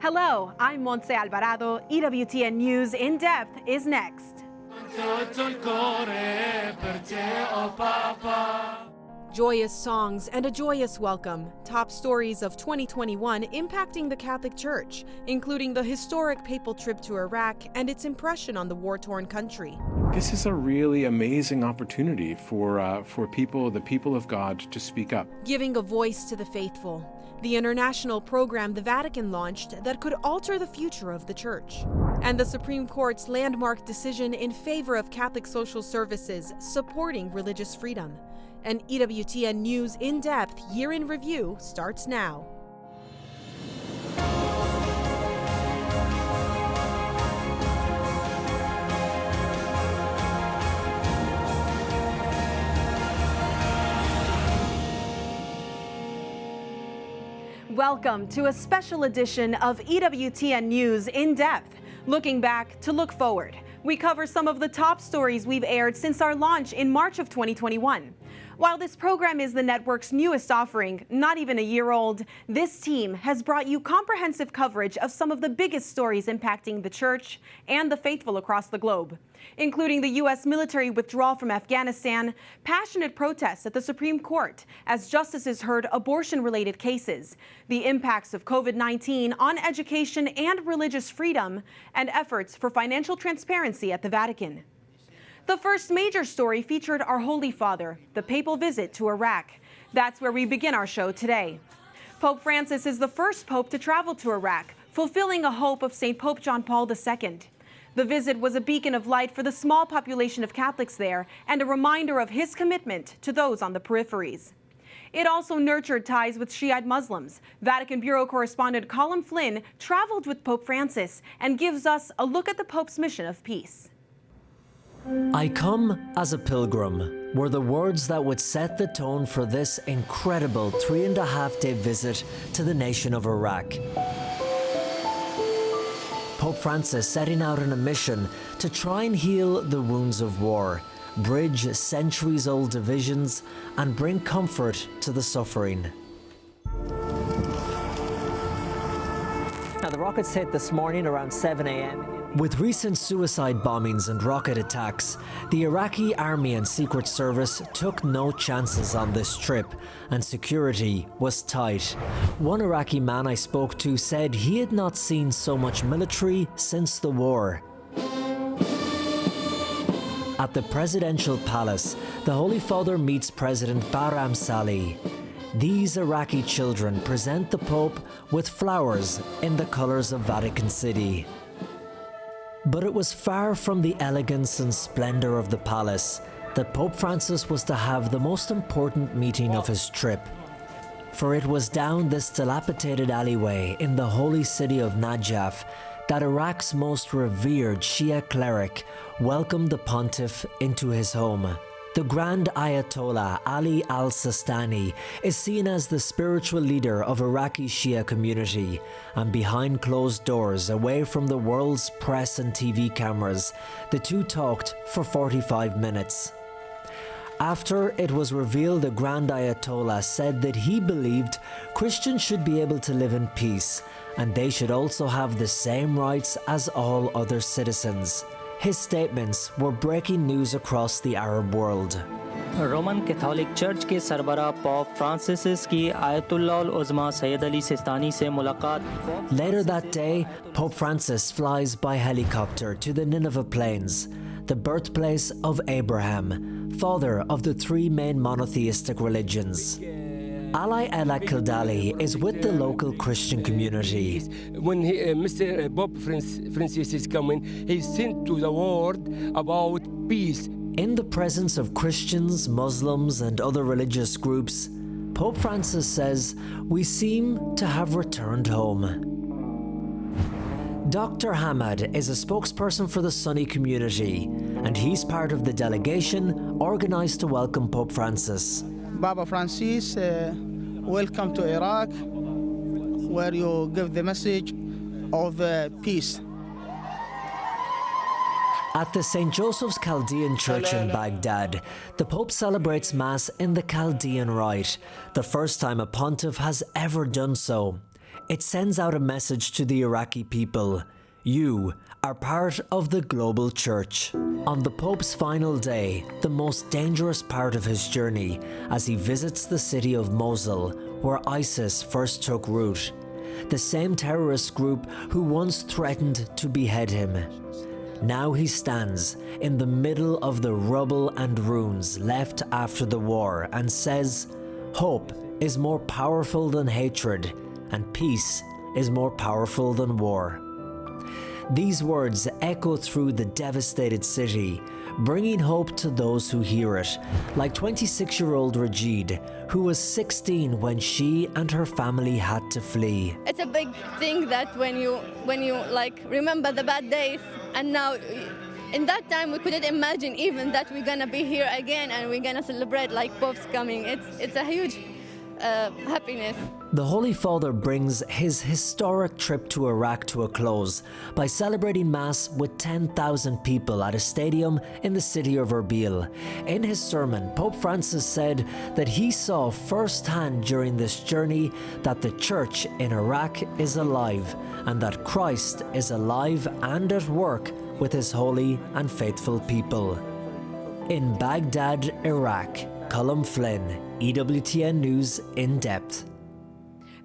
Hello, I'm Montse Alvarado. EWTN News In Depth is next. Joyous songs and a joyous welcome. Top stories of 2021 impacting the Catholic Church, including the historic papal trip to Iraq and its impression on the war-torn country. This is a really amazing opportunity for the people of God to speak up. Giving a voice to the faithful. The international program the Vatican launched that could alter the future of the Church. And the Supreme Court's landmark decision in favor of Catholic social services supporting religious freedom. An EWTN News In Depth Year in Review starts now. Welcome to a special edition of EWTN News In Depth. Looking back to look forward. We cover some of the top stories we've aired since our launch in March of 2021. While this program is the network's newest offering, not even a year old, this team has brought you comprehensive coverage of some of the biggest stories impacting the Church and the faithful across the globe, including the Us military withdrawal from Afghanistan, passionate protests at the Supreme Court as justices heard abortion-related cases, the impacts of COVID-19 on education and religious freedom, and efforts for financial transparency at the Vatican. The first major story featured our Holy Father, the papal visit to Iraq. That's where we begin our show today. Pope Francis is the first pope to travel to Iraq, fulfilling a hope of St. Pope John Paul II. The visit was a beacon of light for the small population of Catholics there and a reminder of his commitment to those on the peripheries. It also nurtured ties with Shiite Muslims. Vatican Bureau correspondent Colin Flynn traveled with Pope Francis and gives us a look at the Pope's mission of peace. I come as a pilgrim were the words that would set the tone for this incredible 3.5-day visit to the nation of Iraq. Pope Francis setting out on a mission to try and heal the wounds of war, bridge centuries-old divisions, and bring comfort to the suffering. Now, the rockets hit this morning around 7 a.m. With recent suicide bombings and rocket attacks, the Iraqi army and secret service took no chances on this trip, and security was tight. One Iraqi man I spoke to said he had not seen so much military since the war. At the presidential palace, the Holy Father meets President Barham Salih. These Iraqi children present the Pope with flowers in the colors of Vatican City. But it was far from the elegance and splendor of the palace that Pope Francis was to have the most important meeting of his trip. For it was down this dilapidated alleyway in the holy city of Najaf that Iraq's most revered Shia cleric welcomed the pontiff into his home. The Grand Ayatollah Ali al-Sistani is seen as the spiritual leader of Iraqi Shia community, and behind closed doors, away from the world's press and TV cameras, the two talked for 45 minutes. After it was revealed, the Grand Ayatollah said that he believed Christians should be able to live in peace, and they should also have the same rights as all other citizens. His statements were breaking news across the Arab world. Roman Catholic church के सरबराह pope Francis की Ayatollah उज़्मा Syed Ali Sistani से मुलाकात. Later that day, Pope Francis flies by helicopter to the Nineveh Plains, the birthplace of Abraham, father of the three main monotheistic religions. Ali El-Kildali is with the local Christian community. When Mr. Pope Francis is coming, he sent to the world about peace. In the presence of Christians, Muslims, and other religious groups, Pope Francis says, "We seem to have returned home." Dr. Hamad is a spokesperson for the Sunni community, and he's part of the delegation organized to welcome Pope Francis. Papa Francis, welcome to Iraq, where you give the message of peace. At the St. Joseph's Chaldean Church in Baghdad, the Pope celebrates Mass in the Chaldean Rite, the first time a pontiff has ever done so. It sends out a message to the Iraqi people. You are part of the global church. On the Pope's final day, the most dangerous part of his journey, as he visits the city of Mosul, where ISIS first took root, the same terrorist group who once threatened to behead him. Now he stands in the middle of the rubble and ruins left after the war and says, hope is more powerful than hatred, and peace is more powerful than war. These words echo through the devastated city, bringing hope to those who hear it, like 26-year-old Rajid, who was 16 when she and her family had to flee. It's a big thing that when you like remember the bad days, and now in that time we couldn't imagine even that we're gonna be here again and we're gonna celebrate like Pope's coming. It's a huge happiness. The Holy Father brings his historic trip to Iraq to a close by celebrating Mass with 10,000 people at a stadium in the city of Erbil. In his sermon, Pope Francis said that he saw firsthand during this journey that the Church in Iraq is alive and that Christ is alive and at work with his holy and faithful people. In Baghdad, Iraq, Colm Flynn, EWTN News In Depth.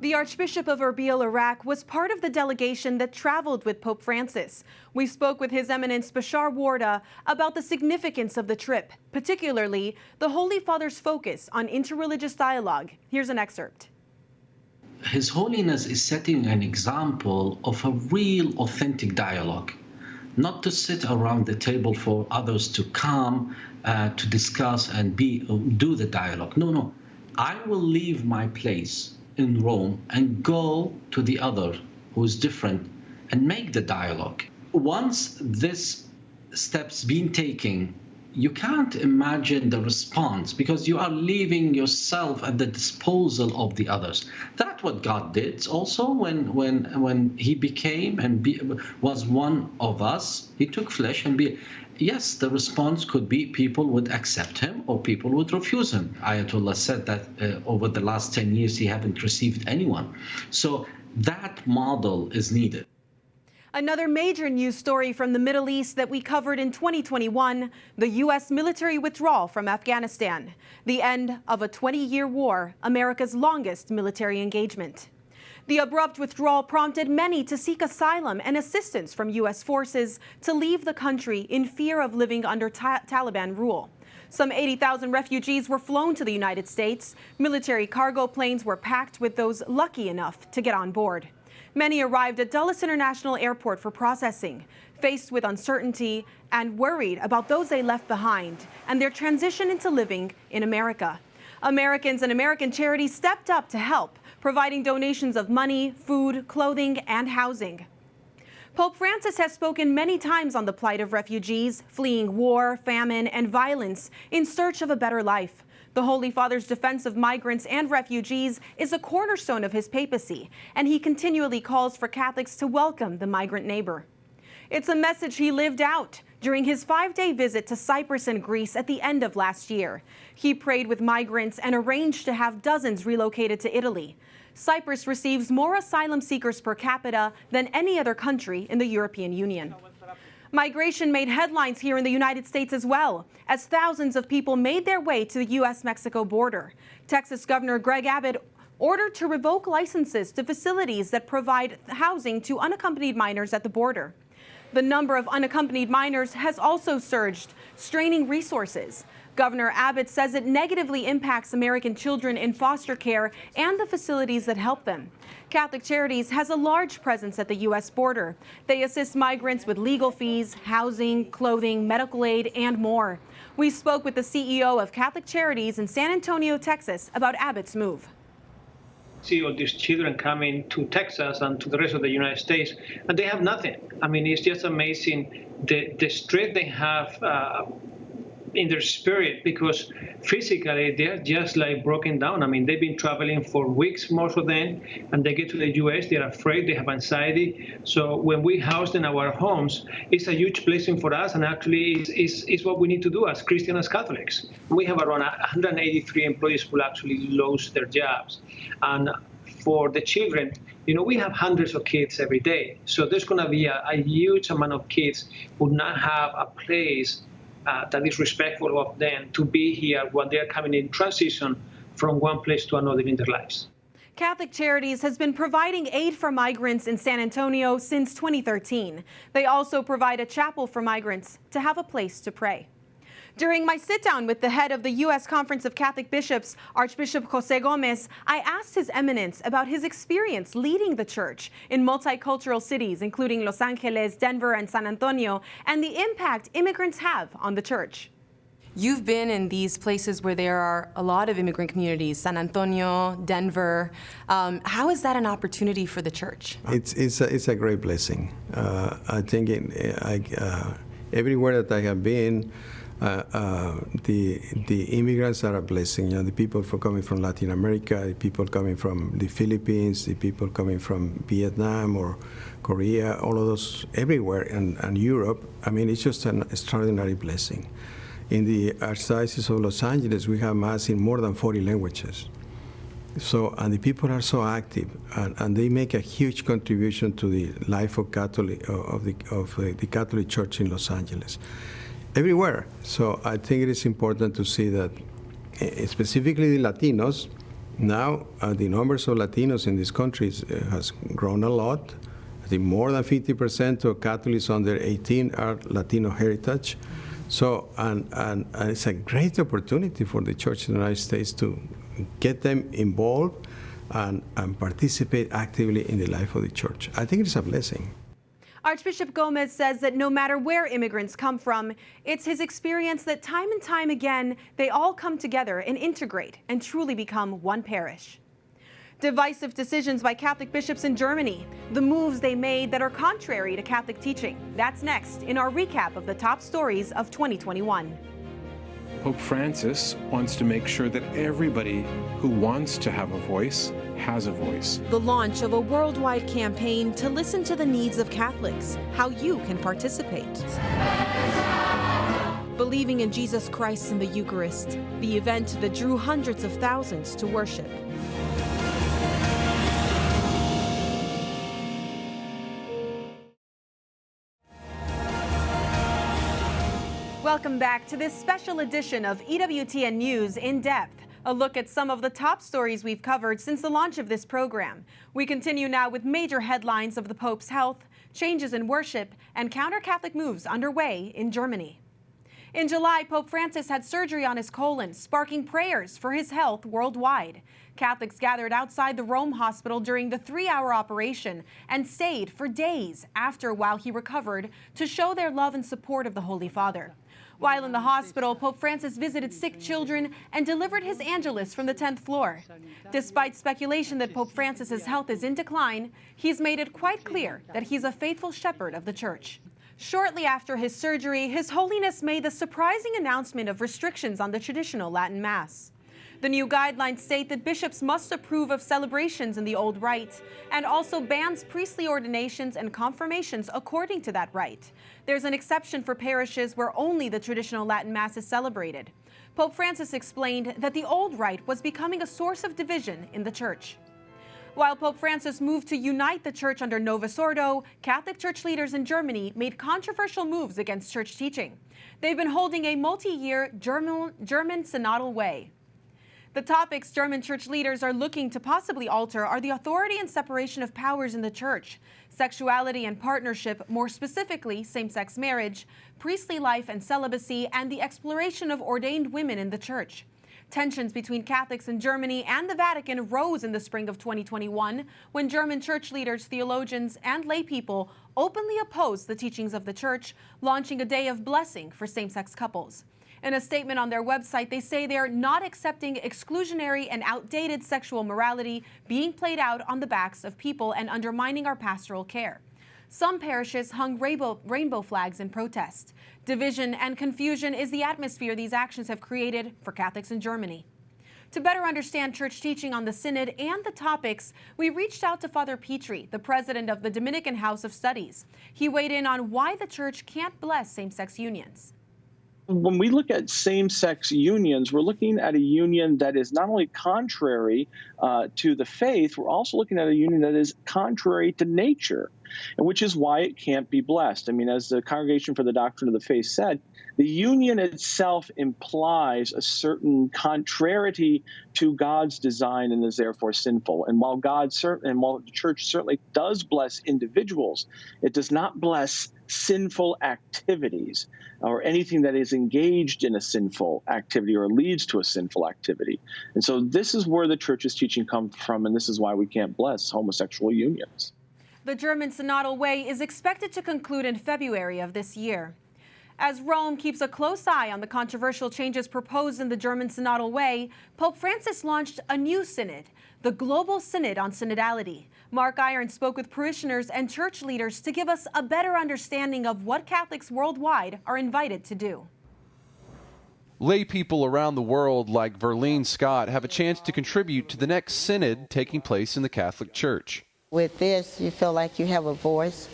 The Archbishop of Erbil, Iraq, was part of the delegation that traveled with Pope Francis. We spoke with His Eminence Bashar Warda about the significance of the trip, particularly the Holy Father's focus on interreligious dialogue. Here's an excerpt. His Holiness is setting an example of a real, authentic dialogue, not to sit around the table for others to come, to discuss and do the dialogue. No. I will leave my place in Rome and go to the other who is different and make the dialogue. Once this step's been taken, you can't imagine the response because you are leaving yourself at the disposal of the others. That's what God did also when he became and was one of us. He took flesh and yes, the response could be people would accept him or people would refuse him. Ayatollah said that over the last 10 years he haven't received anyone. So that model is needed. Another major news story from the Middle East that we covered in 2021, the U.S. military withdrawal from Afghanistan, the end of a 20-year war, America's longest military engagement. The abrupt withdrawal prompted many to seek asylum and assistance from U.S. forces to leave the country in fear of living under Taliban rule. Some 80,000 refugees were flown to the United States. Military cargo planes were packed with those lucky enough to get on board. Many arrived at Dulles International Airport for processing, faced with uncertainty and worried about those they left behind and their transition into living in America. Americans and American charities stepped up to help, providing donations of money, food, clothing, and housing. Pope Francis has spoken many times on the plight of refugees fleeing war, famine, and violence in search of a better life. The Holy Father's defense of migrants and refugees is a cornerstone of his papacy, and he continually calls for Catholics to welcome the migrant neighbor. It's a message he lived out during his 5-day visit to Cyprus and Greece at the end of last year. He prayed with migrants and arranged to have dozens relocated to Italy. Cyprus receives more asylum seekers per capita than any other country in the European Union. Migration made headlines here in the United States as well, as thousands of people made their way to the U.S.-Mexico border. Texas Governor Greg Abbott ordered to revoke licenses to facilities that provide housing to unaccompanied minors at the border. The number of unaccompanied minors has also surged, straining resources. Governor Abbott says it negatively impacts American children in foster care and the facilities that help them. Catholic Charities has a large presence at the U.S. border. They assist migrants with legal fees, housing, clothing, medical aid, and more. We spoke with the CEO of Catholic Charities in San Antonio, Texas, about Abbott's move. See all these children coming to Texas and to the rest of the United States, and they have nothing. I mean, it's just amazing the strength they have in their spirit, because physically they're just like broken down. I mean, they've been traveling for weeks, most of them, and they get to the U.S., they're afraid, they have anxiety. So when we house them in our homes, it's a huge blessing for us, and actually it's what we need to do as Christians, as Catholics. We have around 183 employees who actually lost their jobs. And for the children, we have hundreds of kids every day. So there's going to be a huge amount of kids who not have a place that is respectful of them to be here when they're coming in transition from one place to another in their lives. Catholic Charities has been providing aid for migrants in San Antonio since 2013. They also provide a chapel for migrants to have a place to pray. During my sit-down with the head of the U.S. Conference of Catholic Bishops, Archbishop Jose Gomez, I asked His Eminence about his experience leading the church in multicultural cities, including Los Angeles, Denver, and San Antonio, and the impact immigrants have on the church. You've been in these places where there are a lot of immigrant communities, San Antonio, Denver. How is that an opportunity for the church? It's a great blessing. I think everywhere that I have been, the immigrants are a blessing. The people coming from Latin America, the people coming from the Philippines, the people coming from Vietnam or Korea, all of those everywhere, and Europe. I mean, it's just an extraordinary blessing. In the Archdiocese of Los Angeles, we have Mass in more than 40 languages. So, and the people are so active, and they make a huge contribution to the life of the Catholic Church in Los Angeles. Everywhere. So I think it is important to see that, specifically the Latinos, now the numbers of Latinos in these countries has grown a lot. I think more than 50% of Catholics under 18 are Latino heritage. So, and it's a great opportunity for the Church in the United States to get them involved and participate actively in the life of the Church. I think it's a blessing. Archbishop Gomez says that no matter where immigrants come from, it's his experience that time and time again, they all come together and integrate and truly become one parish. Divisive decisions by Catholic bishops in Germany, the moves they made that are contrary to Catholic teaching. That's next in our recap of the top stories of 2021. Pope Francis wants to make sure that everybody who wants to have a voice has a voice. The launch of a worldwide campaign to listen to the needs of Catholics, how you can participate. Believing in Jesus Christ in the Eucharist, the event that drew hundreds of thousands to worship. Welcome back to this special edition of EWTN News In Depth, a look at some of the top stories we've covered since the launch of this program. We continue now with major headlines of the Pope's health, changes in worship, and counter-Catholic moves underway in Germany. In July, Pope Francis had surgery on his colon, sparking prayers for his health worldwide. Catholics gathered outside the Rome hospital during the 3-hour operation and stayed for days after while he recovered to show their love and support of the Holy Father. While in the hospital, Pope Francis visited sick children and delivered his Angelus from the 10th floor. Despite speculation that Pope Francis's health is in decline, he's made it quite clear that he's a faithful shepherd of the Church. Shortly after his surgery, His Holiness made the surprising announcement of restrictions on the traditional Latin Mass. The new guidelines state that bishops must approve of celebrations in the old rite and also bans priestly ordinations and confirmations according to that rite. There's an exception for parishes where only the traditional Latin Mass is celebrated. Pope Francis explained that the old rite was becoming a source of division in the Church. While Pope Francis moved to unite the Church under Novus Ordo, Catholic Church leaders in Germany made controversial moves against Church teaching. They've been holding a multi-year German synodal way. The topics German church leaders are looking to possibly alter are the authority and separation of powers in the Church, sexuality and partnership, more specifically same-sex marriage, priestly life and celibacy, and the exploration of ordained women in the Church. Tensions between Catholics in Germany and the Vatican rose in the spring of 2021 when German church leaders, theologians, and laypeople openly opposed the teachings of the Church, launching a day of blessing for same-sex couples. In a statement on their website, they say they are not accepting exclusionary and outdated sexual morality being played out on the backs of people and undermining our pastoral care. Some parishes hung rainbow flags in protest. Division and confusion is the atmosphere these actions have created for Catholics in Germany. To better understand church teaching on the Synod and the topics, we reached out to Father Petri, the president of the Dominican House of Studies. He weighed in on why the Church can't bless same-sex unions. When we look at same-sex unions, we're looking at a union that is not only contrary to the faith, we're also looking at a union that is contrary to nature, and which is why it can't be blessed. I mean, as the Congregation for the Doctrine of the Faith said, the union itself implies a certain contrariety to God's design and is therefore sinful. And while the Church certainly does bless individuals, it does not bless sinful activities or anything that is engaged in a sinful activity or leads to a sinful activity. And so this is where the Church's teaching comes from, and this is why we can't bless homosexual unions. The German Synodal Way is expected to conclude in February of this year. As Rome keeps a close eye on the controversial changes proposed in the German Synodal Way, Pope Francis launched a new synod, the Global Synod on Synodality. Mark Irons spoke with parishioners and church leaders to give us a better understanding of what Catholics worldwide are invited to do. Lay people around the world like Verlene Scott have a chance to contribute to the next synod taking place in the Catholic Church. With this, you feel like you have a voice,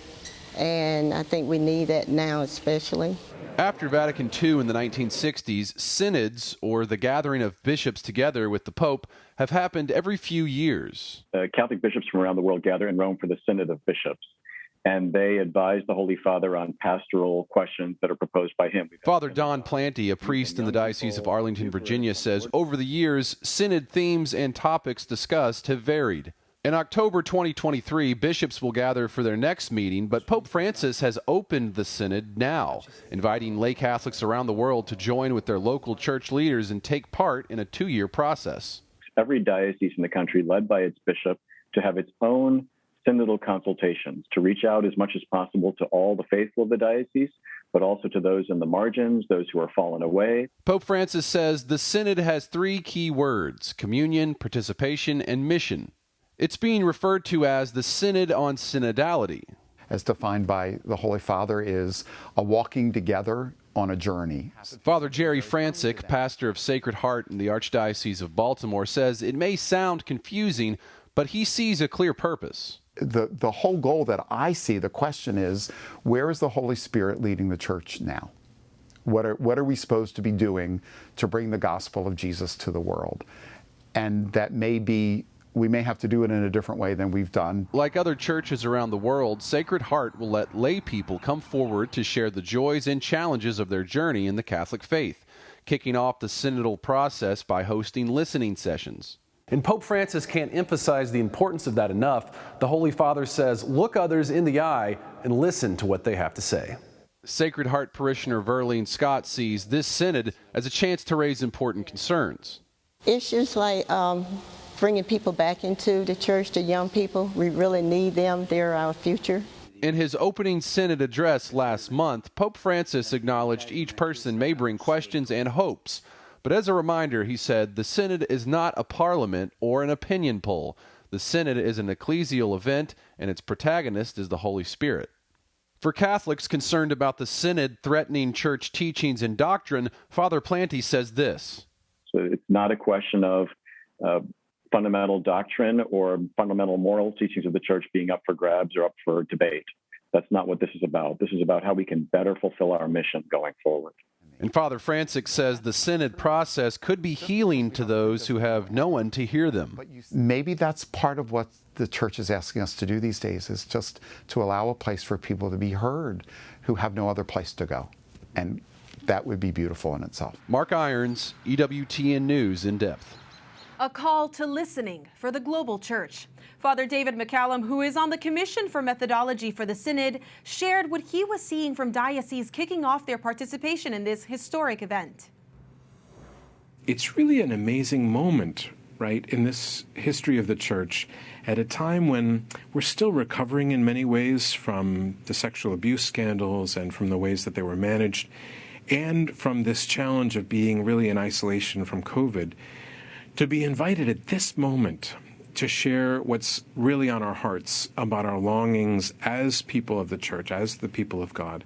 and I think we need that now especially. After Vatican II in the 1960s, synods, or the gathering of bishops together with the Pope, have happened every few years. Catholic bishops from around the world gather in Rome for the Synod of Bishops, and they advise the Holy Father on pastoral questions that are proposed by him. Father Don Planty, a priest in the Diocese of Arlington, Virginia, says over the years, synod themes and topics discussed have varied. In October 2023, bishops will gather for their next meeting, but Pope Francis has opened the synod now, inviting lay Catholics around the world to join with their local church leaders and take part in a 2-year process. Every diocese in the country, led by its bishop, to have its own synodal consultations, to reach out as much as possible to all the faithful of the diocese, but also to those in the margins, those who are fallen away. Pope Francis says the synod has 3 key words: communion, participation, and mission. It's being referred to as the Synod on Synodality. As defined by the Holy Father, is a walking together on a journey. Father Jerry Francic, pastor of Sacred Heart in the Archdiocese of Baltimore, says it may sound confusing, but he sees a clear purpose. The whole goal that I see, the question is, where is the Holy Spirit leading the church now? What are we supposed to be doing to bring the gospel of Jesus to the world? And that may be, we may have to do it in a different way than we've done. Like other churches around the world, Sacred Heart will let lay people come forward to share the joys and challenges of their journey in the Catholic faith, kicking off the synodal process by hosting listening sessions. And Pope Francis can't emphasize the importance of that enough. The Holy Father says, look others in the eye and listen to what they have to say. Sacred Heart parishioner Verlene Scott sees this synod as a chance to raise important concerns. Issues like bringing people back into the church, the young people, we really need them. They're our future. In his opening synod address last month, Pope Francis acknowledged each person may bring questions and hopes. But as a reminder, he said, the synod is not a parliament or an opinion poll. The synod is an ecclesial event, and its protagonist is the Holy Spirit. For Catholics concerned about the synod threatening church teachings and doctrine, Father Planty says this. So it's not a question of fundamental doctrine or fundamental moral teachings of the church being up for grabs or up for debate. That's not what this is about. This is about how we can better fulfill our mission going forward. And Father Francic says the synod process could be healing to those who have no one to hear them. Maybe that's part of what the church is asking us to do these days, is just to allow a place for people to be heard who have no other place to go. And that would be beautiful in itself. Mark Irons, EWTN News In Depth. A call to listening for the global church. Father David McCallum, who is on the Commission for Methodology for the Synod, shared what he was seeing from dioceses kicking off their participation in this historic event. It's really an amazing moment, right, in this history of the church, at a time when we're still recovering in many ways from the sexual abuse scandals and from the ways that they were managed, and from this challenge of being really in isolation from COVID. To be invited at this moment to share what's really on our hearts about our longings as people of the church, as the people of God,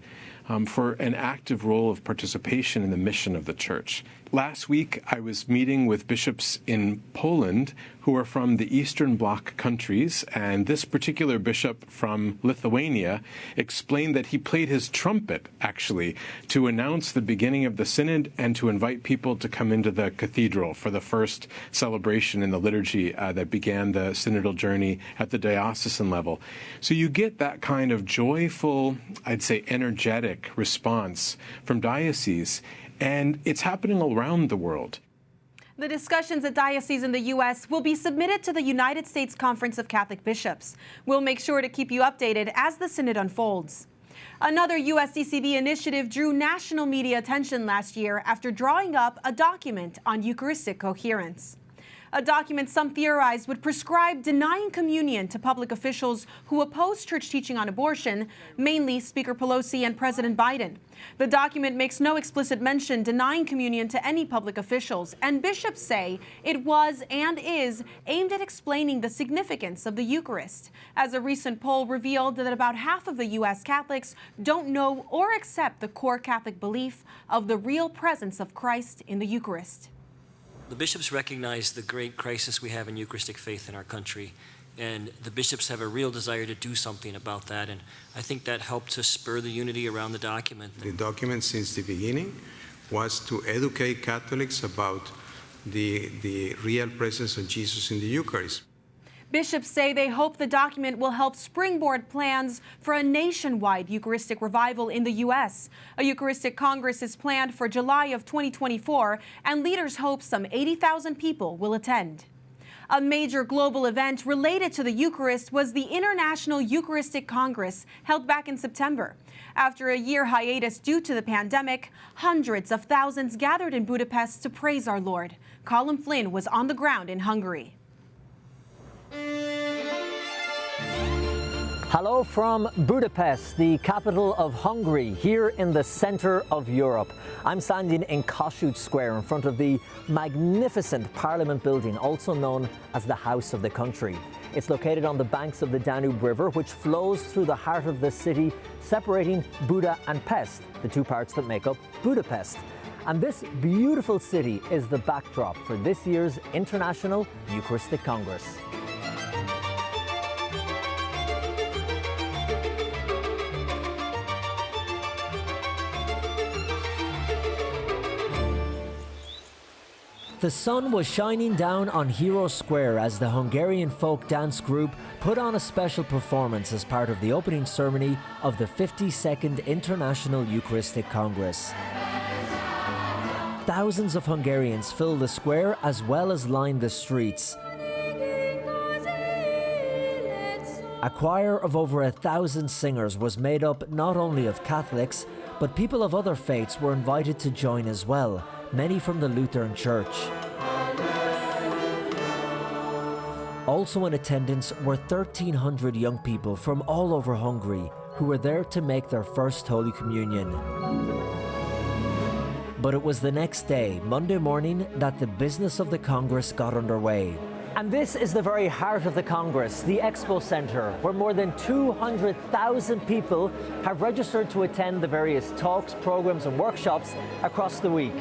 for an active role of participation in the mission of the Church. Last week, I was meeting with bishops in Poland who are from the Eastern Bloc countries, and this particular bishop from Lithuania explained that he played his trumpet, actually, to announce the beginning of the Synod and to invite people to come into the cathedral for the first celebration in the liturgy that began the synodal journey at the diocesan level. So you get that kind of joyful, I'd say energetic response from dioceses, and it's happening around the world. The discussions at dioceses in the U.S. will be submitted to the United States Conference of Catholic Bishops. We'll make sure to keep you updated as the synod unfolds. Another USCCB initiative drew national media attention last year after drawing up a document on Eucharistic coherence. A document some theorized would prescribe denying communion to public officials who oppose church teaching on abortion, mainly Speaker Pelosi and President Biden. The document makes no explicit mention denying communion to any public officials, and bishops say it was and is aimed at explaining the significance of the Eucharist, as a recent poll revealed that about half of the U.S. Catholics don't know or accept the core Catholic belief of the real presence of Christ in the Eucharist. The bishops recognize the great crisis we have in Eucharistic faith in our country, and the bishops have a real desire to do something about that, and I think that helped to spur the unity around the document. The document since the beginning was to educate Catholics about the real presence of Jesus in the Eucharist. Bishops say they hope the document will help springboard plans for a nationwide Eucharistic revival in the U.S. A Eucharistic Congress is planned for July of 2024, and leaders hope some 80,000 people will attend. A major global event related to the Eucharist was the International Eucharistic Congress, held back in September. After a year hiatus due to the pandemic, hundreds of thousands gathered in Budapest to praise our Lord. Colin Flynn was on the ground in Hungary. Hello from Budapest, the capital of Hungary, here in the center of Europe. I'm standing in Kossuth Square in front of the magnificent Parliament building, also known as the House of the Country. It's located on the banks of the Danube River, which flows through the heart of the city, separating Buda and Pest, the two parts that make up Budapest. And this beautiful city is the backdrop for this year's International Eucharistic Congress. The sun was shining down on Hero Square as the Hungarian folk dance group put on a special performance as part of the opening ceremony of the 52nd International Eucharistic Congress. Thousands of Hungarians filled the square as well as lined the streets. A choir of over 1,000 singers was made up not only of Catholics, but people of other faiths were invited to join as well, many from the Lutheran Church. Also in attendance were 1,300 young people from all over Hungary who were there to make their first Holy Communion. But it was the next day, Monday morning, that the business of the Congress got underway. And this is the very heart of the Congress, the Expo Center, where more than 200,000 people have registered to attend the various talks, programs and workshops across the week.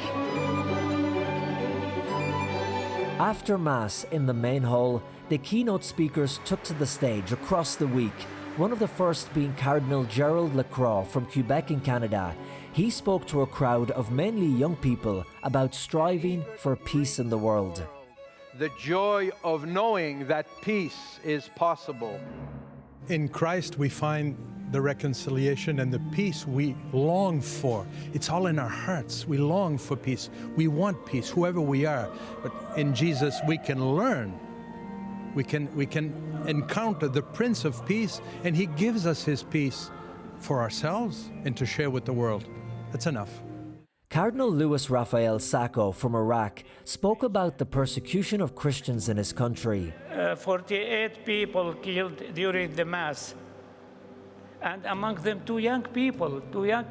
After Mass in the main hall, the keynote speakers took to the stage across the week, one of the first being Cardinal Gerald Lacroix from Quebec in Canada. He spoke to a crowd of mainly young people about striving for peace in the world. The joy of knowing that peace is possible. In Christ we find the reconciliation and the peace we long for. It's all in our hearts. We long for peace. We want peace, whoever we are. But in Jesus we can learn. We can encounter the Prince of Peace, and he gives us his peace for ourselves and to share with the world. That's enough. Cardinal Louis Raphael Sacco from Iraq spoke about the persecution of Christians in his country. 48 people killed during the Mass, and among them 2 young people, 2 young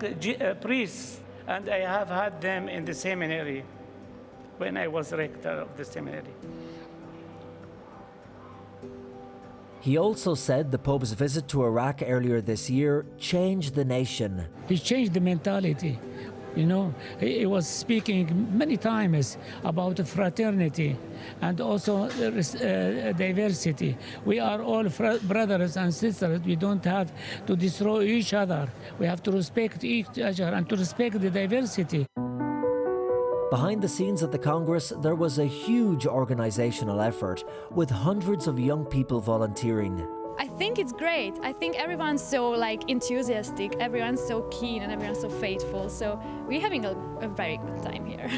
priests, and I have had them in the seminary when I was rector of the seminary. He also said the Pope's visit to Iraq earlier this year changed the nation. He changed the mentality. You know, he was speaking many times about fraternity and also diversity. We are all brothers and sisters. We don't have to destroy each other. We have to respect each other and to respect the diversity. Behind the scenes at the Congress, there was a huge organizational effort with hundreds of young people volunteering. I think it's great. I think everyone's so enthusiastic, everyone's so keen, and everyone's so faithful. So we're having a very good time here.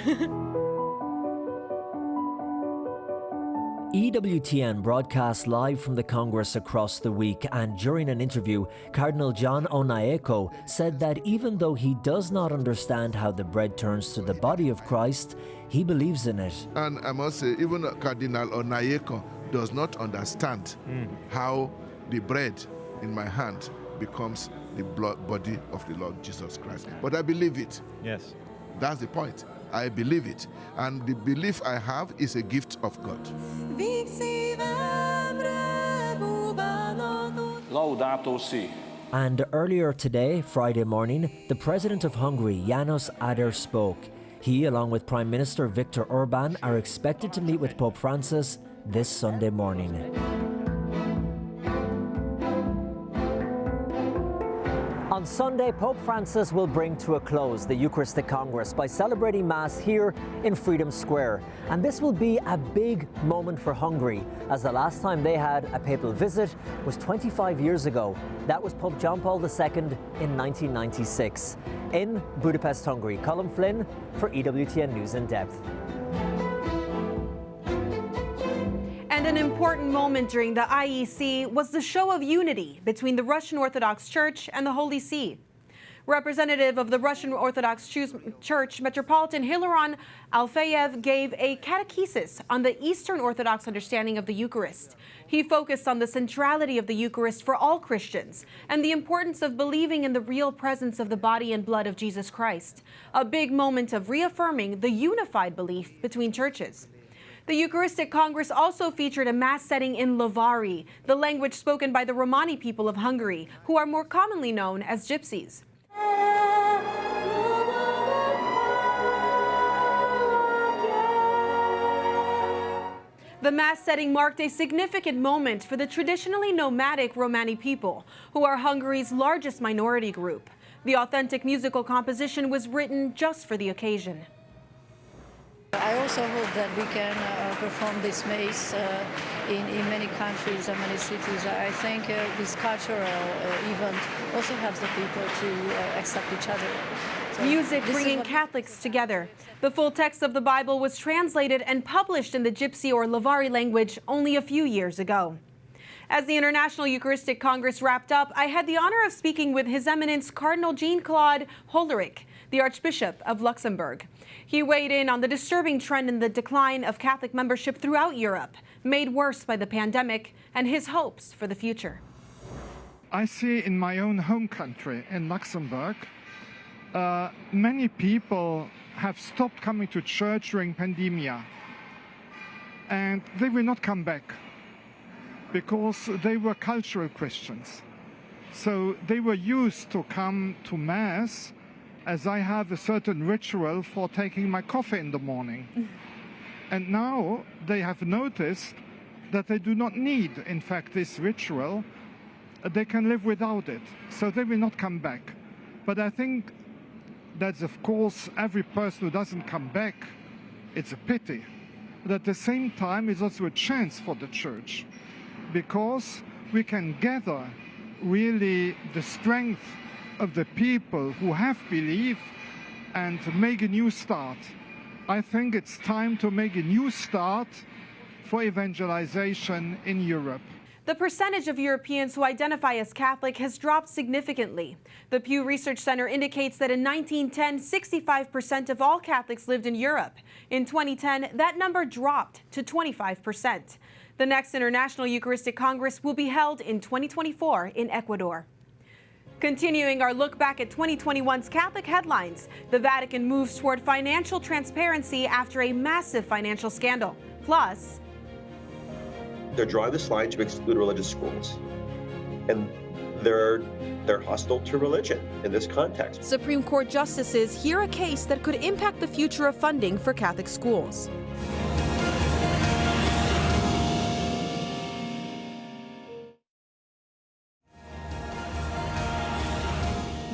EWTN broadcast live from the Congress across the week, and during an interview, Cardinal John Onayeko said that even though he does not understand how the bread turns to the body of Christ, he believes in it. And I must say, even Cardinal Onayeko does not understand how the bread in my hand becomes the body of the Lord Jesus Christ. But I believe it. Yes. That's the point. I believe it. And the belief I have is a gift of God. Laudato Si. And earlier today, Friday morning, the President of Hungary, János Áder, spoke. He, along with Prime Minister Viktor Orbán, are expected to meet with Pope Francis this Sunday morning. On Sunday, Pope Francis will bring to a close the Eucharistic Congress by celebrating Mass here in Freedom Square. And this will be a big moment for Hungary, as the last time they had a papal visit was 25 years ago. That was Pope John Paul II in 1996. In Budapest, Hungary, Colin Flynn for EWTN News In Depth. And an important moment during the IEC was the show of unity between the Russian Orthodox Church and the Holy See. Representative of the Russian Orthodox Church, Metropolitan Hilaron Alfeyev, gave a catechesis on the Eastern Orthodox understanding of the Eucharist. He focused on the centrality of the Eucharist for all Christians and the importance of believing in the real presence of the body and blood of Jesus Christ, a big moment of reaffirming the unified belief between churches. The Eucharistic Congress also featured a Mass setting in Lovari, the language spoken by the Romani people of Hungary, who are more commonly known as Gypsies. The Mass setting marked a significant moment for the traditionally nomadic Romani people, who are Hungary's largest minority group. The authentic musical composition was written just for the occasion. I also hope that we can perform this Mass in many countries and many cities. I think this cultural event also helps the people to accept each other. So music bringing Catholics together. The full text of the Bible was translated and published in the Gypsy or Lovari language only a few years ago. As the International Eucharistic Congress wrapped up, I had the honor of speaking with His Eminence Cardinal Jean-Claude Hollerich, the Archbishop of Luxembourg. He weighed in on the disturbing trend in the decline of Catholic membership throughout Europe, made worse by the pandemic, and his hopes for the future. I see in my own home country, in Luxembourg, many people have stopped coming to church during pandemia, and they will not come back because they were cultural Christians. So they were used to come to Mass, as I have a certain ritual for taking my coffee in the morning. And now they have noticed that they do not need, in fact, this ritual. They can live without it. So they will not come back. But I think that, of course, every person who doesn't come back, it's a pity. But at the same time, it's also a chance for the Church, because we can gather really the strength of the people who have believed and make a new start. I think it's time to make a new start for evangelization in Europe. The percentage of Europeans who identify as Catholic has dropped significantly. The Pew Research Center indicates that in 1910, 65% of all Catholics lived in Europe. In 2010, that number dropped to 25%. The next International Eucharistic Congress will be held in 2024 in Ecuador. Continuing our look back at 2021's Catholic headlines, the Vatican moves toward financial transparency after a massive financial scandal. Plus, they're drawing this line to exclude religious schools. And they're hostile to religion in this context. Supreme Court justices hear a case that could impact the future of funding for Catholic schools.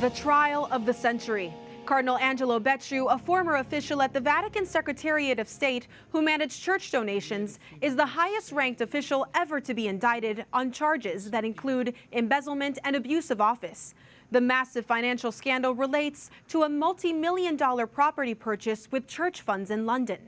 The trial of the century. Cardinal Angelo Becciu, a former official at the Vatican Secretariat of State who managed church donations, is the highest-ranked official ever to be indicted on charges that include embezzlement and abuse of office. The massive financial scandal relates to a multi-million-dollar property purchase with church funds in London.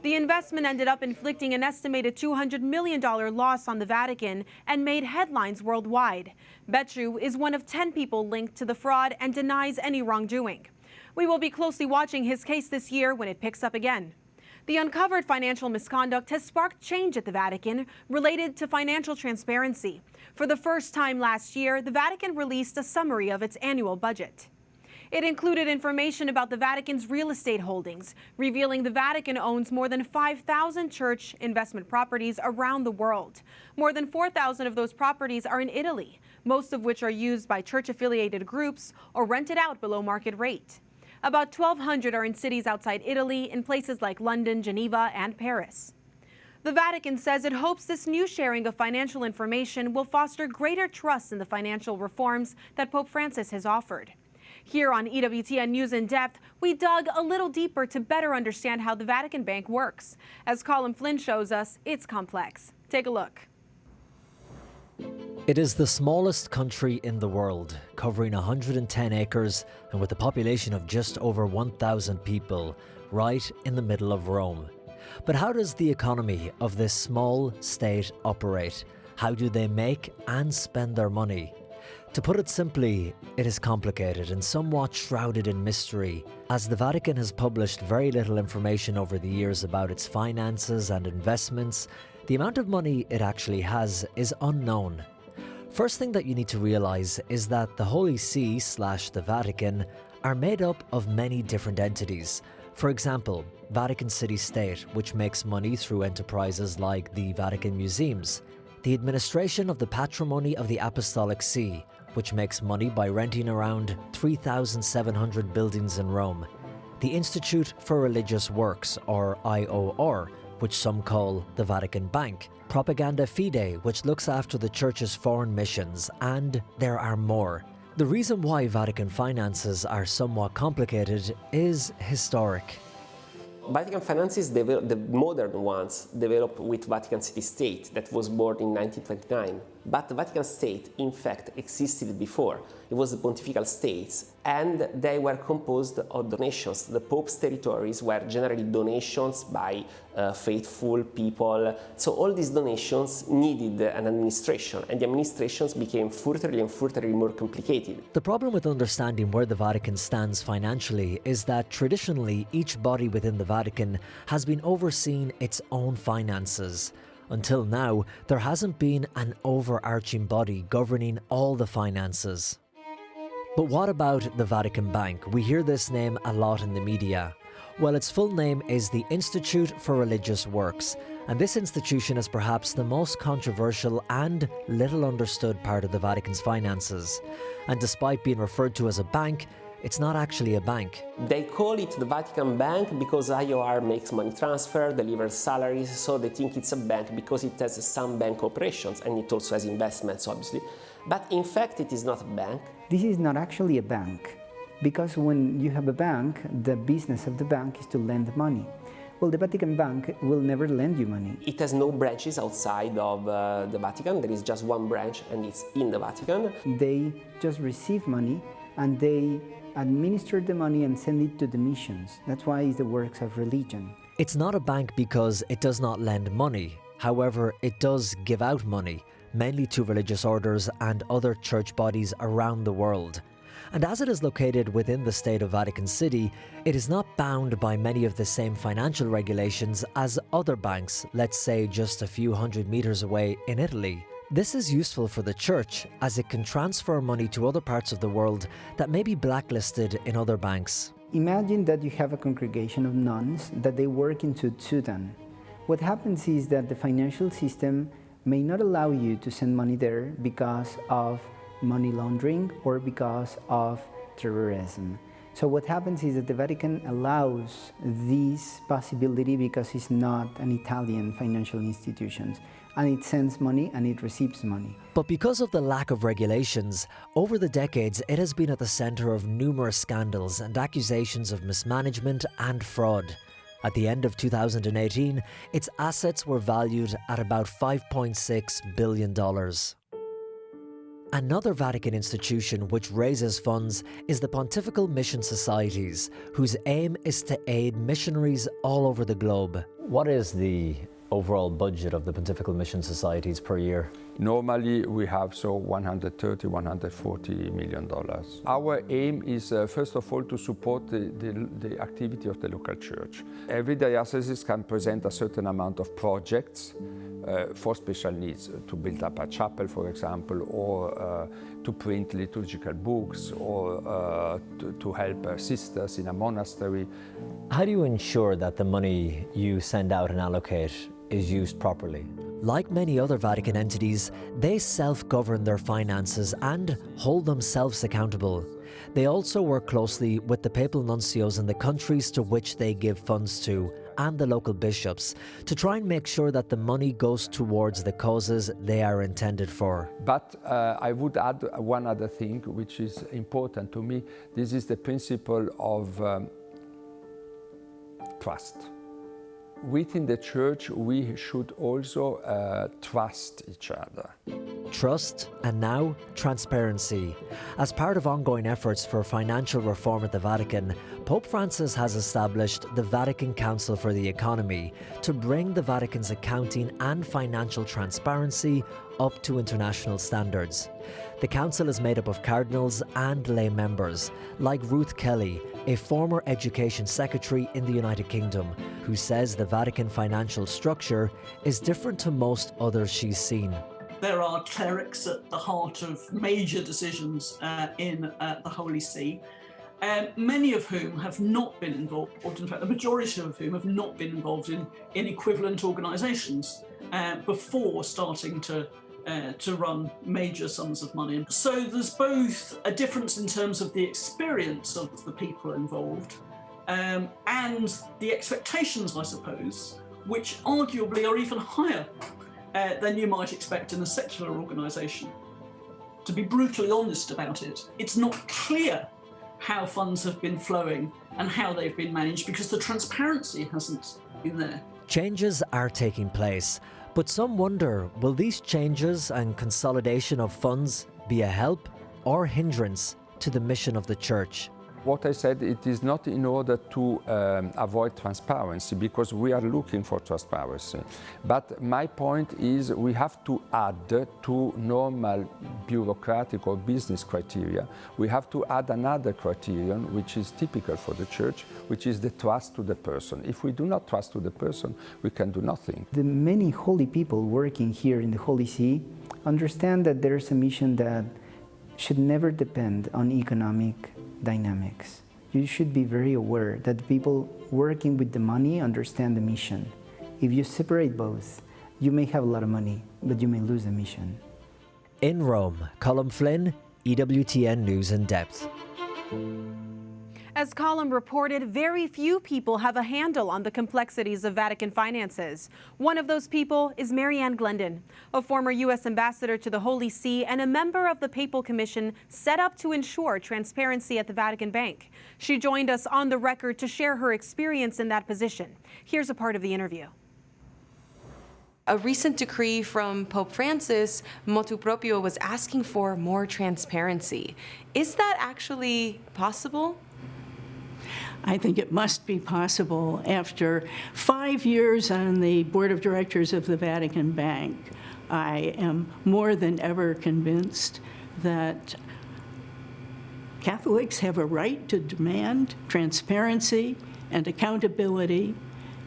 The investment ended up inflicting an estimated $200 million loss on the Vatican and made headlines worldwide. Becciu is one of 10 people linked to the fraud and denies any wrongdoing. We will be closely watching his case this year when it picks up again. The uncovered financial misconduct has sparked change at the Vatican related to financial transparency. For the first time last year, the Vatican released a summary of its annual budget. It included information about the Vatican's real estate holdings, revealing the Vatican owns more than 5,000 church investment properties around the world. More than 4,000 of those properties are in Italy, most of which are used by church-affiliated groups or rented out below market rate. About 1,200 are in cities outside Italy, in places like London, Geneva, and Paris. The Vatican says it hopes this new sharing of financial information will foster greater trust in the financial reforms that Pope Francis has offered. Here on EWTN News in Depth, we dug a little deeper to better understand how the Vatican Bank works. As Colin Flynn shows us, it's complex. Take a look. It is the smallest country in the world, covering 110 acres and with a population of just over 1,000 people, right in the middle of Rome. But how does the economy of this small state operate? How do they make and spend their money? To put it simply, it is complicated and somewhat shrouded in mystery, as the Vatican has published very little information over the years about its finances and investments. The amount of money it actually has is unknown. First thing that you need to realize is that the Holy See/the Vatican are made up of many different entities. For example, Vatican City State, which makes money through enterprises like the Vatican Museums, the administration of the patrimony of the Apostolic See, which makes money by renting around 3,700 buildings in Rome, the Institute for Religious Works, or IOR, which some call the Vatican Bank, Propaganda Fide, which looks after the Church's foreign missions, and there are more. The reason why Vatican finances are somewhat complicated is historic. Vatican finances, the modern ones, developed with Vatican City State that was born in 1929. But the Vatican State, in fact, existed before. It was the Pontifical States, and they were composed of donations. The Pope's territories were generally donations by faithful people. So all these donations needed an administration, and the administrations became furtherly and furtherly more complicated. The problem with understanding where the Vatican stands financially is that traditionally each body within the Vatican has been overseeing its own finances. Until now, there hasn't been an overarching body governing all the finances. But what about the Vatican Bank? We hear this name a lot in the media. Well, its full name is the Institute for Religious Works, and this institution is perhaps the most controversial and little understood part of the Vatican's finances. And despite being referred to as a bank, it's not actually a bank. They call it the Vatican Bank because IOR makes money transfer, delivers salaries, so they think it's a bank because it has some bank operations, and it also has investments, obviously. But in fact, it is not a bank. This is not actually a bank, because when you have a bank, the business of the bank is to lend money. Well, the Vatican Bank will never lend you money. It has no branches outside of the Vatican. There is just one branch, and it's in the Vatican. They just receive money, and they administer the money and send it to the missions. That's why it's the works of religion. It's not a bank because it does not lend money. However, it does give out money, mainly to religious orders and other church bodies around the world. And as it is located within the state of Vatican City, it is not bound by many of the same financial regulations as other banks, let's say just a few hundred meters away in Italy. This is useful for the church as it can transfer money to other parts of the world that may be blacklisted in other banks. Imagine that you have a congregation of nuns that they work in Sudan. What happens is that the financial system may not allow you to send money there because of money laundering or because of terrorism. So what happens is that the Vatican allows this possibility because it's not an Italian financial institution, and it sends money and it receives money. But because of the lack of regulations, over the decades it has been at the center of numerous scandals and accusations of mismanagement and fraud. At the end of 2018, its assets were valued at about $5.6 billion. Another Vatican institution which raises funds is the Pontifical Mission Societies, whose aim is to aid missionaries all over the globe. What is the overall budget of the Pontifical Mission Societies per year? Normally we have $130–140 million. Our aim is first of all to support the activity of the local church. Every diocese can present a certain amount of projects for special needs, to build up a chapel, for example, or to print liturgical books, or to help sisters in a monastery. How do you ensure that the money you send out and allocate is used properly? Like many other Vatican entities, they self-govern their finances and hold themselves accountable. They also work closely with the papal nuncios in the countries to which they give funds to, and the local bishops, to try and make sure that the money goes towards the causes they are intended for. But I would add one other thing which is important to me. This is the principle of trust. Within the church, we should also trust each other. Trust, and now transparency. As part of ongoing efforts for financial reform at the Vatican, Pope Francis has established the Vatican Council for the Economy to bring the Vatican's accounting and financial transparency up to international standards. The council is made up of cardinals and lay members, like Ruth Kelly, a former education secretary in the United Kingdom, who says the Vatican financial structure is different to most others she's seen. There are clerics at the heart of major decisions in the Holy See, many of whom have not been involved, in fact the majority of whom have not been involved in equivalent organisations before starting to run major sums of money. So there's both a difference in terms of the experience of the people involved and the expectations, I suppose, which arguably are even higher than you might expect in a secular organisation. To be brutally honest about it, it's not clear how funds have been flowing and how they've been managed because the transparency hasn't been there. Changes are taking place, but some wonder, will these changes and consolidation of funds be a help or hindrance to the mission of the Church? What I said, it is not in order to avoid transparency, because we are looking for transparency. But my point is we have to add to normal bureaucratic or business criteria, we have to add another criterion which is typical for the Church, which is the trust to the person. If we do not trust to the person, we can do nothing. The many holy people working here in the Holy See understand that there's a mission that should never depend on economic dynamics. You should be very aware that the people working with the money understand the mission. If you separate both, you may have a lot of money, but you may lose the mission. In Rome, Colm Flynn, EWTN News In Depth. As Colm reported, very few people have a handle on the complexities of Vatican finances. One of those people is Marianne Glendon, a former U.S. ambassador to the Holy See and a member of the Papal Commission set up to ensure transparency at the Vatican Bank. She joined us on the record to share her experience in that position. Here's a part of the interview. A recent decree from Pope Francis, motu proprio, was asking for more transparency. Is that actually possible? I think it must be possible. After 5 years on the board of directors of the Vatican Bank, I am more than ever convinced that Catholics have a right to demand transparency and accountability,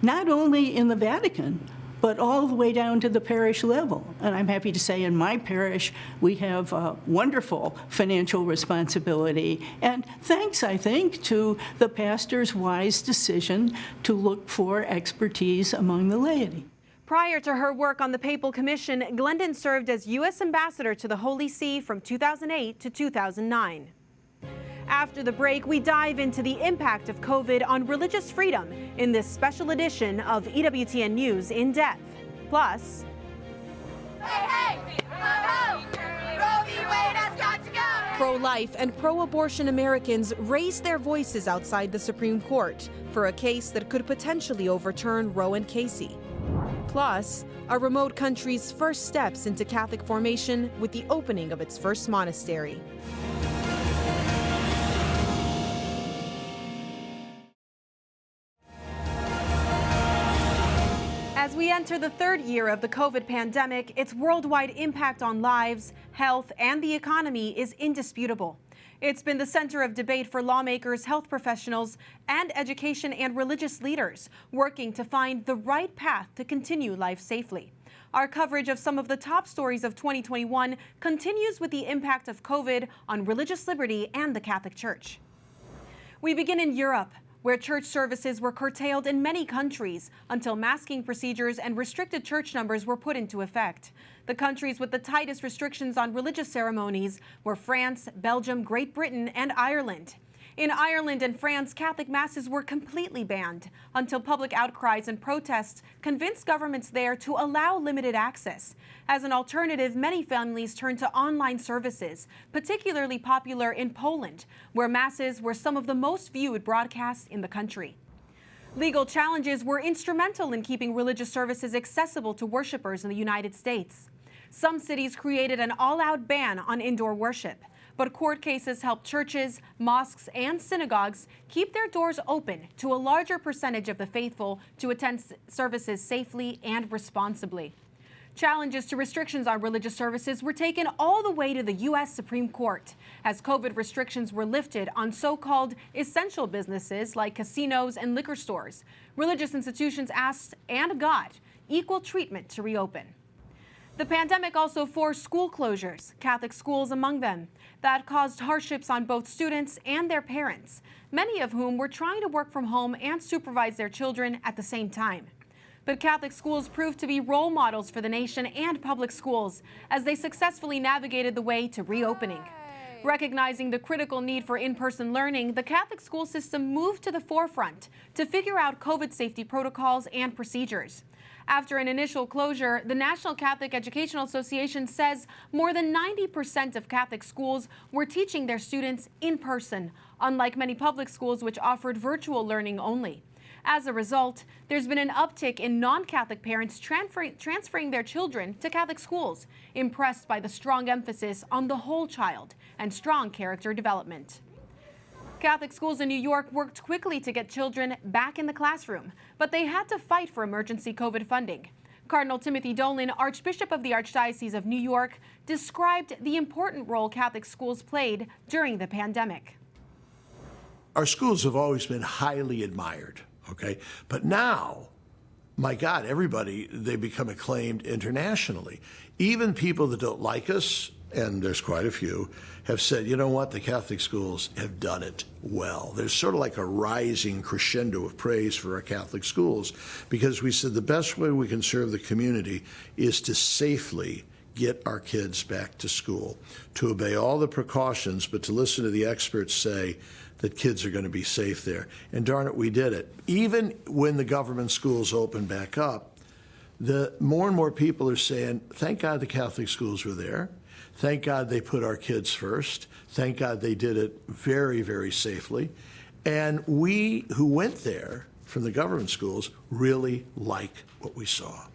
not only in the Vatican, but all the way down to the parish level. And I'm happy to say in my parish, we have a wonderful financial responsibility. And thanks, I think, to the pastor's wise decision to look for expertise among the laity. Prior to her work on the Papal Commission, Glendon served as U.S. Ambassador to the Holy See from 2008 to 2009. After the break, we dive into the impact of COVID on religious freedom in this special edition of EWTN News In Depth. Plus, pro-life and pro-abortion Americans raised their voices outside the Supreme Court for a case that could potentially overturn Roe and Casey. Plus, a remote country's first steps into Catholic formation with the opening of its first monastery. As we enter the third year of the COVID pandemic, its worldwide impact on lives, health, and the economy is indisputable. It's been the center of debate for lawmakers, health professionals, and education and religious leaders working to find the right path to continue life safely. Our coverage of some of the top stories of 2021 continues with the impact of COVID on religious liberty and the Catholic Church. We begin in Europe, where church services were curtailed in many countries until masking procedures and restricted church numbers were put into effect. The countries with the tightest restrictions on religious ceremonies were France, Belgium, Great Britain, and Ireland. In Ireland and France, Catholic masses were completely banned until public outcries and protests convinced governments there to allow limited access. As an alternative, many families turned to online services, particularly popular in Poland, where masses were some of the most viewed broadcasts in the country. Legal challenges were instrumental in keeping religious services accessible to worshipers in the United States. Some cities created an all-out ban on indoor worship, but court cases helped churches, mosques, and synagogues keep their doors open to a larger percentage of the faithful to attend services safely and responsibly. Challenges to restrictions on religious services were taken all the way to the U.S. Supreme Court as COVID restrictions were lifted on so-called essential businesses like casinos and liquor stores. Religious institutions asked and got equal treatment to reopen. The pandemic also forced school closures, Catholic schools among them. That caused hardships on both students and their parents, many of whom were trying to work from home and supervise their children at the same time. But Catholic schools proved to be role models for the nation and public schools as they successfully navigated the way to reopening. Recognizing the critical need for in-person learning, the Catholic school system moved to the forefront to figure out COVID safety protocols and procedures. After an initial closure, the National Catholic Educational Association says more than 90% of Catholic schools were teaching their students in person, unlike many public schools which offered virtual learning only. As a result, there's been an uptick in non-Catholic parents transferring their children to Catholic schools, impressed by the strong emphasis on the whole child and strong character development. Catholic schools in New York worked quickly to get children back in the classroom, but they had to fight for emergency COVID funding. Cardinal Timothy Dolan, Archbishop of the Archdiocese of New York, described the important role Catholic schools played during the pandemic. Our schools have always been highly admired, okay? But now, my God, everybody, they become acclaimed internationally. Even people that don't like us, and there's quite a few, have said, you know what, the Catholic schools have done it well. There's sort of like a rising crescendo of praise for our Catholic schools because we said the best way we can serve the community is to safely get our kids back to school, to obey all the precautions, but to listen to the experts say that kids are going to be safe there. And darn it, we did it. Even when the government schools open back up, more and more people are saying, thank God the Catholic schools were there. Thank God they put our kids first. Thank God they did it very, very safely. And we who went there from the government schools really like what we saw.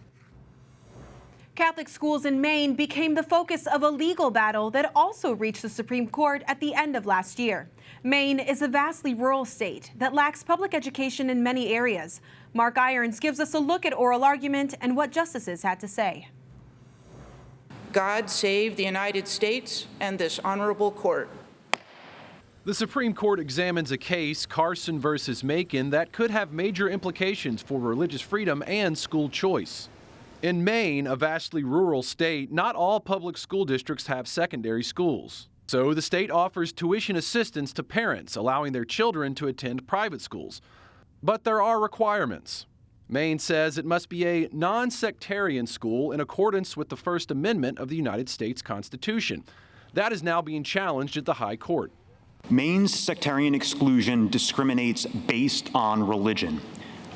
Catholic schools in Maine became the focus of a legal battle that also reached the Supreme Court at the end of last year. Maine is a vastly rural state that lacks public education in many areas. Mark Irons gives us a look at oral argument and what justices had to say. God save the United States and this honorable court. The Supreme Court examines a case, Carson versus Macon, that could have major implications for religious freedom and school choice. In Maine, a vastly rural state, not all public school districts have secondary schools. So the state offers tuition assistance to parents, allowing their children to attend private schools. But there are requirements. Maine says it must be a non-sectarian school in accordance with the First Amendment of the United States Constitution. That is now being challenged at the High Court. Maine's sectarian exclusion discriminates based on religion.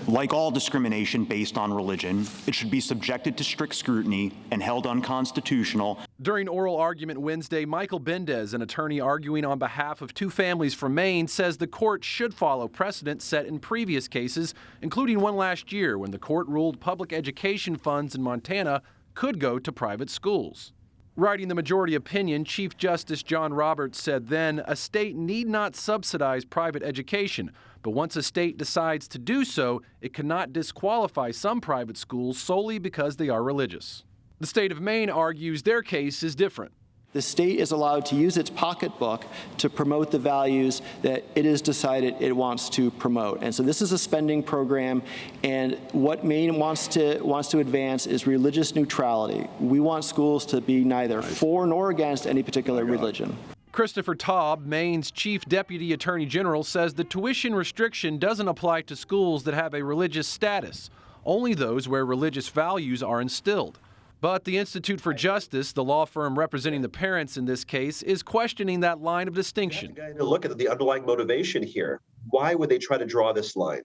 Like all discrimination based on religion, it should be subjected to strict scrutiny and held unconstitutional. During oral argument Wednesday, Michael Bendez, an attorney arguing on behalf of two families from Maine, says the court should follow precedent set in previous cases, including one last year when the court ruled public education funds in Montana could go to private schools. Writing the majority opinion, Chief Justice John Roberts said then, a state need not subsidize private education, but once a state decides to do so, it cannot disqualify some private schools solely because they are religious. The state of Maine argues their case is different. The state is allowed to use its pocketbook to promote the values that it has decided it wants to promote. And so this is a spending program, and what Maine wants to advance is religious neutrality. We want schools to be neither for nor against any particular religion. Christopher Taub, Maine's Chief Deputy Attorney General, says the tuition restriction doesn't apply to schools that have a religious status, only those where religious values are instilled. But the Institute for Justice, the law firm representing the parents in this case, is questioning that line of distinction. You have to look at the underlying motivation here. Why would they try to draw this line?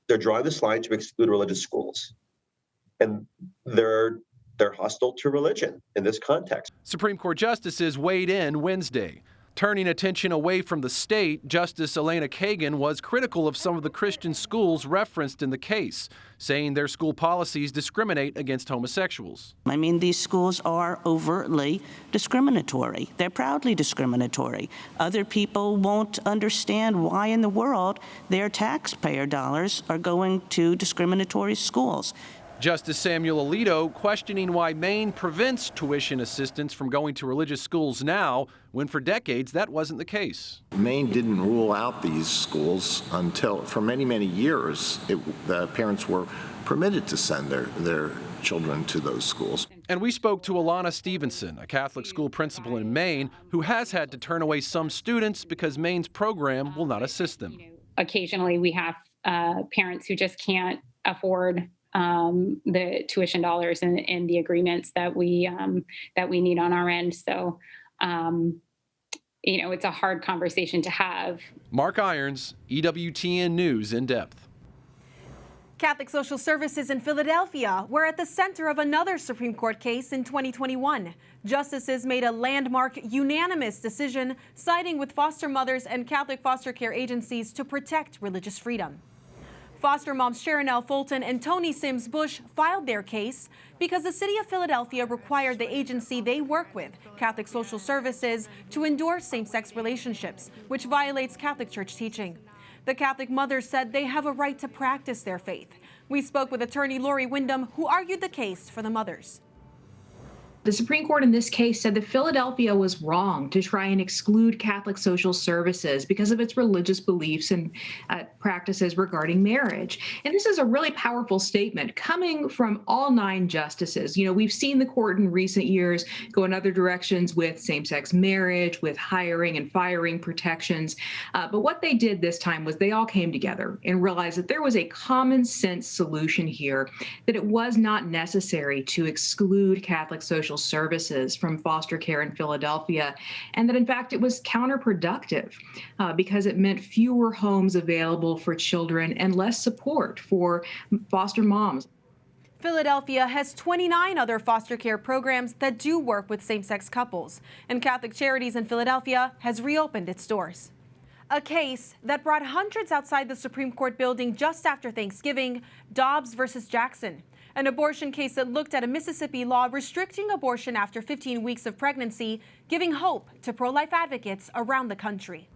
They're drawing this line to exclude religious schools. And they're hostile to religion in this context. Supreme Court justices weighed in Wednesday. Turning attention away from the state, Justice Elena Kagan was critical of some of the Christian schools referenced in the case, saying their school policies discriminate against homosexuals. I mean, these schools are overtly discriminatory. They're proudly discriminatory. Other people won't understand why in the world their taxpayer dollars are going to discriminatory schools. Justice Samuel Alito questioning why Maine prevents tuition assistance from going to religious schools now, when for decades that wasn't the case. Maine didn't rule out these schools until, for many, many years, the parents were permitted to send their children to those schools. And we spoke to Alana Stevenson, a Catholic school principal in Maine, who has had to turn away some students because Maine's program will not assist them. Occasionally we have parents who just can't afford the tuition dollars and the agreements that we need on our end. So, it's a hard conversation to have. Mark Irons, EWTN News in Depth. Catholic Social Services in Philadelphia were at the center of another Supreme Court case in 2021. Justices made a landmark unanimous decision siding with foster mothers and Catholic foster care agencies to protect religious freedom. Foster moms Sharon L. Fulton and Tony Sims Bush filed their case because the city of Philadelphia required the agency they work with, Catholic Social Services, to endorse same-sex relationships, which violates Catholic Church teaching. The Catholic mothers said they have a right to practice their faith. We spoke with attorney Lori Wyndham, who argued the case for the mothers. The Supreme Court in this case said that Philadelphia was wrong to try and exclude Catholic social services because of its religious beliefs and practices regarding marriage. And this is a really powerful statement coming from all 9 justices. We've seen the court in recent years go in other directions with same-sex marriage, with hiring and firing protections. But what they did this time was they all came together and realized that there was a common sense solution here, that it was not necessary to exclude Catholic social services from foster care in Philadelphia, and that in fact it was counterproductive because it meant fewer homes available for children and less support for foster moms. Philadelphia has 29 other foster care programs that do work with same-sex couples, and Catholic Charities in Philadelphia has reopened its doors. A case that brought hundreds outside the Supreme Court building just after Thanksgiving, Dobbs versus Jackson. An abortion case that looked at a Mississippi law restricting abortion after 15 weeks of pregnancy, giving hope to pro-life advocates around the country.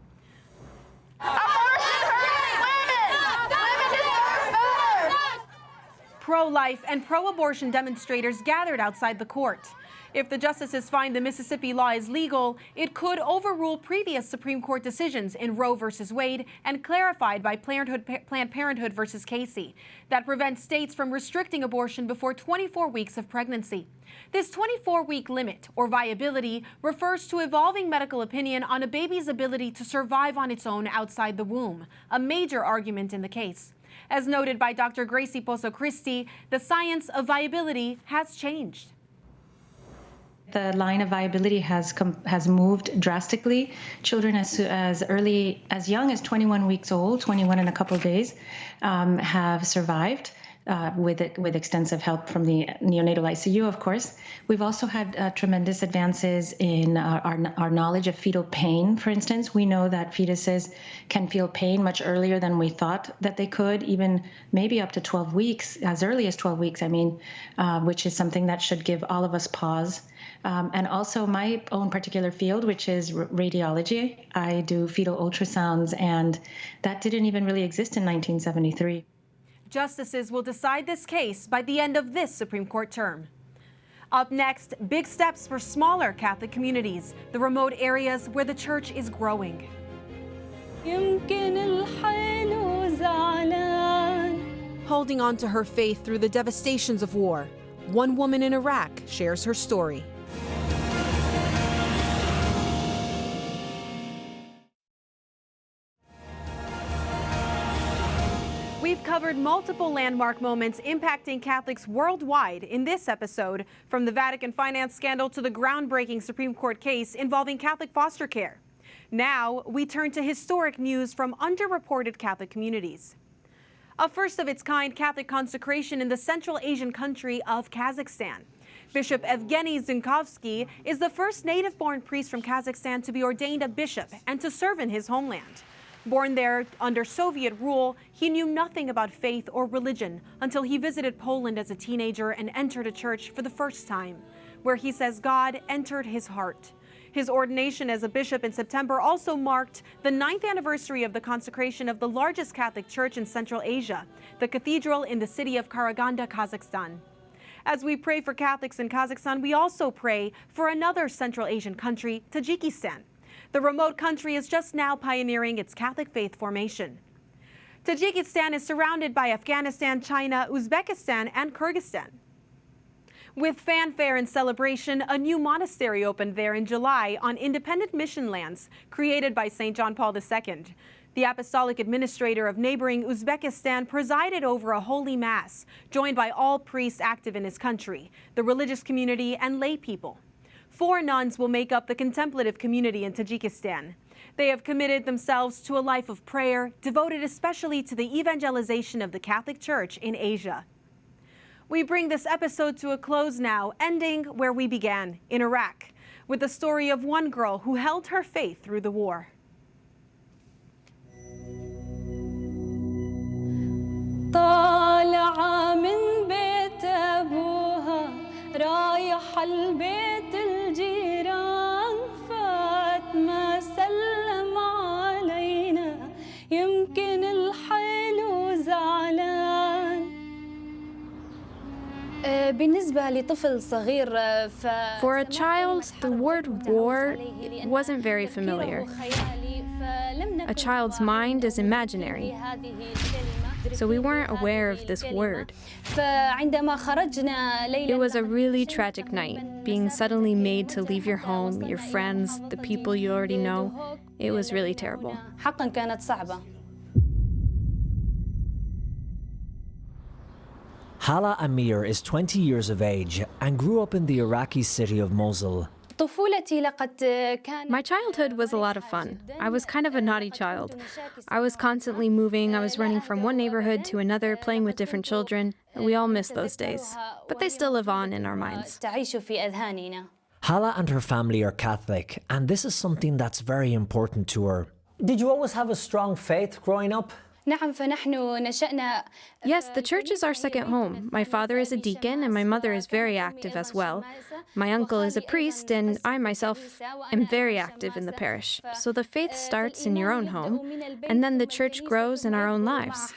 Pro-life and pro-abortion demonstrators gathered outside the court. If the justices find the Mississippi law is legal, it could overrule previous Supreme Court decisions in Roe versus Wade and clarified by Planned Parenthood versus Casey that prevent states from restricting abortion before 24 weeks of pregnancy. This 24-week limit, or viability, refers to evolving medical opinion on a baby's ability to survive on its own outside the womb, a major argument in the case. As noted by Dr. Gracie Pozo Christie, the science of viability has changed. The line of viability has moved drastically. Children as young as 21 weeks old, 21 and a couple of days, have survived with extensive help from the neonatal ICU, of course. We've also had tremendous advances in our knowledge of fetal pain. For instance, we know that fetuses can feel pain much earlier than we thought that they could, even maybe up to 12 weeks, as early as 12 weeks, which is something that should give all of us pause. And also my own particular field, which is radiology. I do fetal ultrasounds, and that didn't even really exist in 1973. Justices will decide this case by the end of this Supreme Court term. Up next, big steps for smaller Catholic communities, the remote areas where the church is growing. Holding on to her faith through the devastations of war, one woman in Iraq shares her story. We've covered multiple landmark moments impacting Catholics worldwide in this episode, from the Vatican finance scandal to the groundbreaking Supreme Court case involving Catholic foster care. Now, we turn to historic news from underreported Catholic communities. A first-of-its-kind Catholic consecration in the Central Asian country of Kazakhstan. Bishop Evgeny Zynkovsky is the first native-born priest from Kazakhstan to be ordained a bishop and to serve in his homeland. Born there under Soviet rule, he knew nothing about faith or religion until he visited Poland as a teenager and entered a church for the first time, where he says God entered his heart. His ordination as a bishop in September also marked the 9th anniversary of the consecration of the largest Catholic church in Central Asia, the cathedral in the city of Karaganda, Kazakhstan. As we pray for Catholics in Kazakhstan, we also pray for another Central Asian country, Tajikistan. The remote country is just now pioneering its Catholic faith formation. Tajikistan is surrounded by Afghanistan, China, Uzbekistan, and Kyrgyzstan. With fanfare and celebration, a new monastery opened there in July on independent mission lands created by St. John Paul II. The apostolic administrator of neighboring Uzbekistan presided over a holy mass, joined by all priests active in his country, the religious community, and lay people. 4 nuns will make up the contemplative community in Tajikistan. They have committed themselves to a life of prayer, devoted especially to the evangelization of the Catholic Church in Asia. We bring this episode to a close now, ending where we began, in Iraq, with the story of one girl who held her faith through the war. طالعة من بيت أبوها رايحة البيت الجيران فات ما سلم علينا يمكن الحلو زعلان. بالنسبة لطفل صغير For a child, the word war wasn't very familiar. A child's mind is imaginary, so we weren't aware of this word. It was a really tragic night, being suddenly made to leave your home, your friends, the people you already know. It was really terrible. Hala Amir is 20 years of age and grew up in the Iraqi city of Mosul. My childhood was a lot of fun. I was kind of a naughty child. I was constantly moving. I was running from one neighborhood to another, playing with different children. We all miss those days, but they still live on in our minds. Hala and her family are Catholic, and this is something that's very important to her. Did you always have a strong faith growing up? Yes, the church is our second home. My father is a deacon and my mother is very active as well. My uncle is a priest and I myself am very active in the parish. So the faith starts in your own home and then the church grows in our own lives.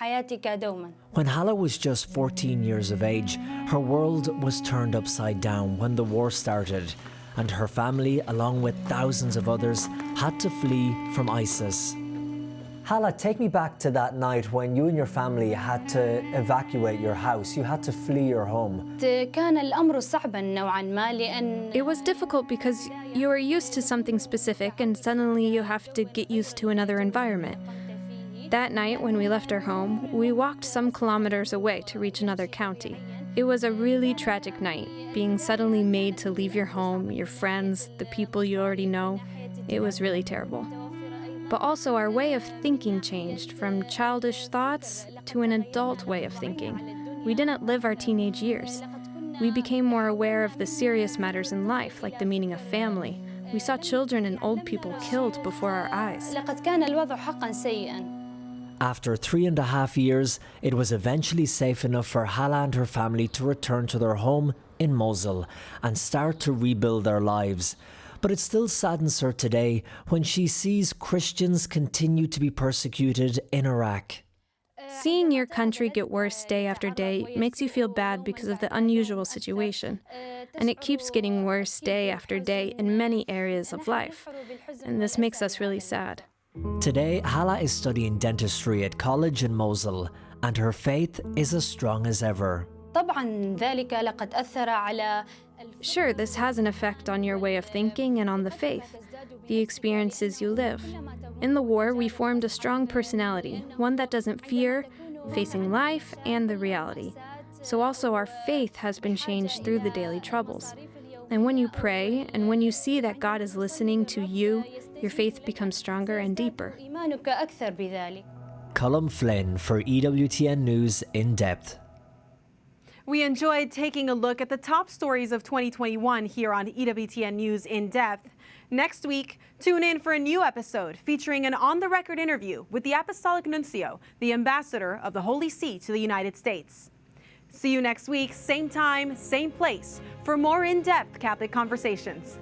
When Hala was just 14 years of age, her world was turned upside down when the war started, and her family, along with thousands of others, had to flee from ISIS. Hala, take me back to that night when you and your family had to evacuate your house. You had to flee your home. It was difficult because you were used to something specific and suddenly you have to get used to another environment. That night, when we left our home, we walked some kilometers away to reach another county. It was a really tragic night, being suddenly made to leave your home, your friends, the people you already know. It was really terrible. But also our way of thinking changed from childish thoughts to an adult way of thinking. We didn't live our teenage years. We became more aware of the serious matters in life, like the meaning of family. We saw children and old people killed before our eyes. After 3.5 years, it was eventually safe enough for Hala and her family to return to their home in Mosul and start to rebuild their lives. But it still saddens her today when she sees Christians continue to be persecuted in Iraq. Seeing your country get worse day after day makes you feel bad because of the unusual situation. And it keeps getting worse day after day in many areas of life. And this makes us really sad. Today, Hala is studying dentistry at college in Mosul, and her faith is as strong as ever. Sure, this has an effect on your way of thinking and on the faith, the experiences you live. In the war, we formed a strong personality, one that doesn't fear, facing life and the reality. So also our faith has been changed through the daily troubles. And when you pray, and when you see that God is listening to you, your faith becomes stronger and deeper. Colm Flynn for EWTN News In Depth. We enjoyed taking a look at the top stories of 2021 here on EWTN News In Depth. Next week, tune in for a new episode featuring an on-the-record interview with the Apostolic Nuncio, the ambassador of the Holy See to the United States. See you next week, same time, same place, for more in-depth Catholic conversations.